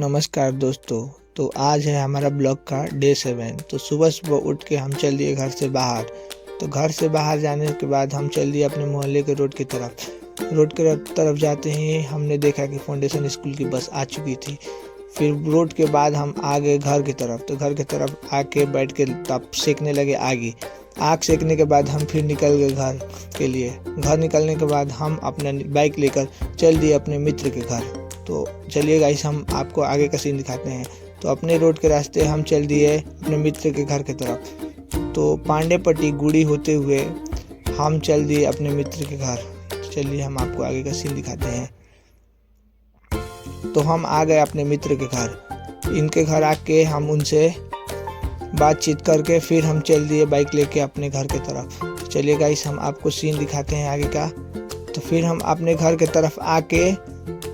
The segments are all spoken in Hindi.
नमस्कार दोस्तों। तो आज है हमारा ब्लॉग का डे 7। तो सुबह सुबह उठ के हम चल दिए घर से बाहर। तो घर से बाहर जाने के बाद हम चल दिए अपने मोहल्ले के रोड की तरफ जाते ही हमने देखा कि फाउंडेशन स्कूल की बस आ चुकी थी। फिर रोड के बाद हम आ गए घर की तरफ। तो घर की तरफ आके बैठ के तब सेकने लगे आग सेकने के बाद हम फिर निकल गए घर के लिए। घर निकलने के बाद हम अपना बाइक लेकर चल दिए अपने मित्र के घर। तो चलिए गाइस, हम आपको आगे का सीन दिखाते हैं। तो अपने रोड के रास्ते हम चल दिए अपने मित्र के घर की तरफ। तो पांडेपट्टी गुड़ी होते हुए हम चल दिए अपने मित्र के घर। तो चलिए हम आपको आगे का सीन दिखाते हैं। तो हम आ गए अपने मित्र के घर। इनके घर आके हम उनसे बातचीत करके फिर हम चल दिए बाइक लेके अपने घर की तरफ। तो चलिए गाइस, हम आपको सीन दिखाते हैं आगे का। तो फिर हम अपने घर की तरफ आके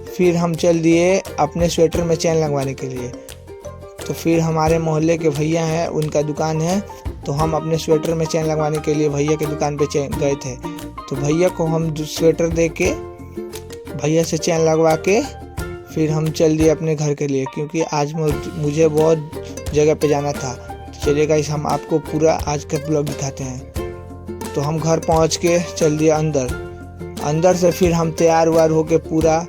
फिर हम चल दिए अपने स्वेटर में चैन लगवाने के लिए। तो फिर हमारे मोहल्ले के भैया हैं, उनका दुकान है। तो हम अपने स्वेटर में चैन लगवाने के लिए भैया की दुकान पे गए थे। तो भैया को हम स्वेटर दे के भैया से चैन लगवा के फिर हम चल दिए अपने घर के लिए, क्योंकि आज मुझे बहुत जगह पे जाना था। तो चलिए गाइस, हम आपको पूरा आज का ब्लॉग दिखाते हैं। तो हम घर पहुंच के चल दिए अंदर से फिर हम तैयार वार होके पूरा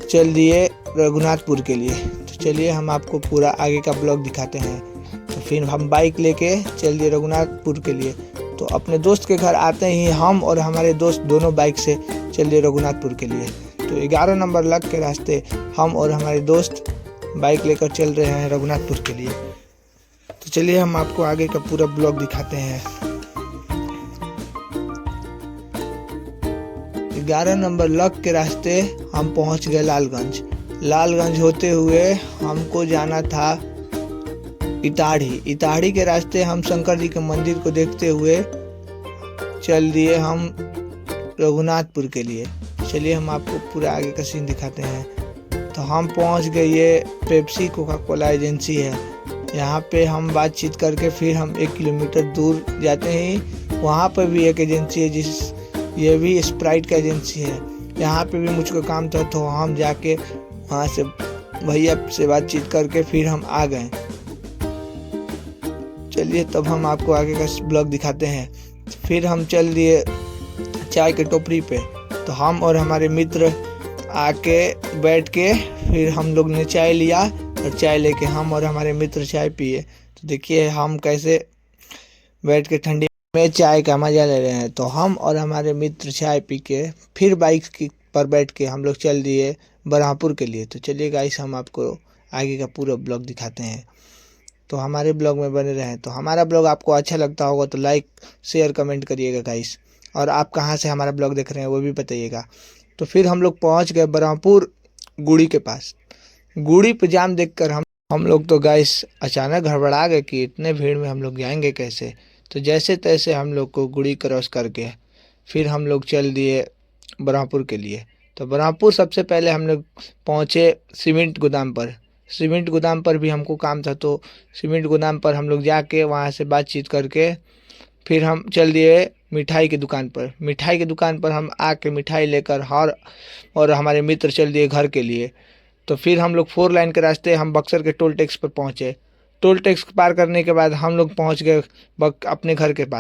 चल दिए रघुनाथपुर के लिए। तो चलिए हम आपको पूरा आगे का ब्लॉग दिखाते हैं। तो फिर हम बाइक लेके चल दिए रघुनाथपुर के लिए। तो अपने दोस्त के घर आते ही हम और हमारे दोस्त दोनों बाइक से चल दिए रघुनाथपुर के लिए। तो 11 नंबर लग के रास्ते हम और हमारे दोस्त बाइक लेकर चल रहे हैं रघुनाथपुर के लिए। तो चलिए हम आपको आगे का पूरा ब्लॉग दिखाते हैं। 11 नंबर लग के रास्ते हम पहुंच गए लालगंज होते हुए हमको जाना था इटाढ़ी के रास्ते हम शंकर जी के मंदिर को देखते हुए चल दिए हम रघुनाथपुर के लिए। चलिए हम आपको पूरा आगे का सीन दिखाते हैं। तो हम पहुंच गए, ये पेप्सी कोका कोला एजेंसी है। यहाँ पे हम बातचीत करके फिर हम 1 किलोमीटर दूर जाते ही वहाँ पर भी एक एजेंसी है, ये भी स्प्राइट का एजेंसी है। यहाँ पे भी मुझको काम था, तो हम जाके वहाँ से भैया से बातचीत करके फिर हम आ गए। चलिए तब हम आपको आगे का ब्लॉग दिखाते हैं। फिर हम चल दिए चाय के टोकरी पे। तो हम और हमारे मित्र आके बैठ के फिर हम लोग ने चाय लिया और चाय लेके हम और हमारे मित्र चाय पिए। तो देखिए हम कैसे बैठ के ठंडी में चाय का मज़ा ले रहे हैं। तो हम और हमारे मित्र चाय पी के फिर बाइक पर बैठ के हम लोग चल दिए बरहापुर के लिए। तो चलिए गाइस, हम आपको आगे का पूरा ब्लॉग दिखाते हैं। तो हमारे ब्लॉग में बने रहें। तो हमारा ब्लॉग आपको अच्छा लगता होगा तो लाइक शेयर कमेंट करिएगा गाइस। और आप कहाँ से हमारा ब्लॉग देख रहे हैं वो भी बताइएगा। तो फिर हम लोग पहुँच गए बरहापुर गुड़ी के पास। गुड़ी पे जाम देख कर हम लोग तो गाइस अचानक गड़बड़ा गए कि इतने भीड़ में हम लोग जाएंगे कैसे। तो जैसे तैसे हम लोग को गुड़ी क्रॉस करके फिर हम लोग चल दिए बरहापुर के लिए। तो बरहापुर सबसे पहले हम लोग पहुँचे सीमेंट गोदाम पर भी हमको काम था। तो सीमेंट गोदाम पर हम लोग जाके वहाँ से बातचीत करके फिर हम चल दिए मिठाई की दुकान पर हम आके मिठाई लेकर और हमारे मित्र चल दिए घर के लिए। तो फिर हम लोग 4 लाइन के रास्ते हम बक्सर के टोल टैक्स पर पहुँचे। टोल टैक्स पार करने के बाद हम लोग पहुँच गए अपने घर के पास।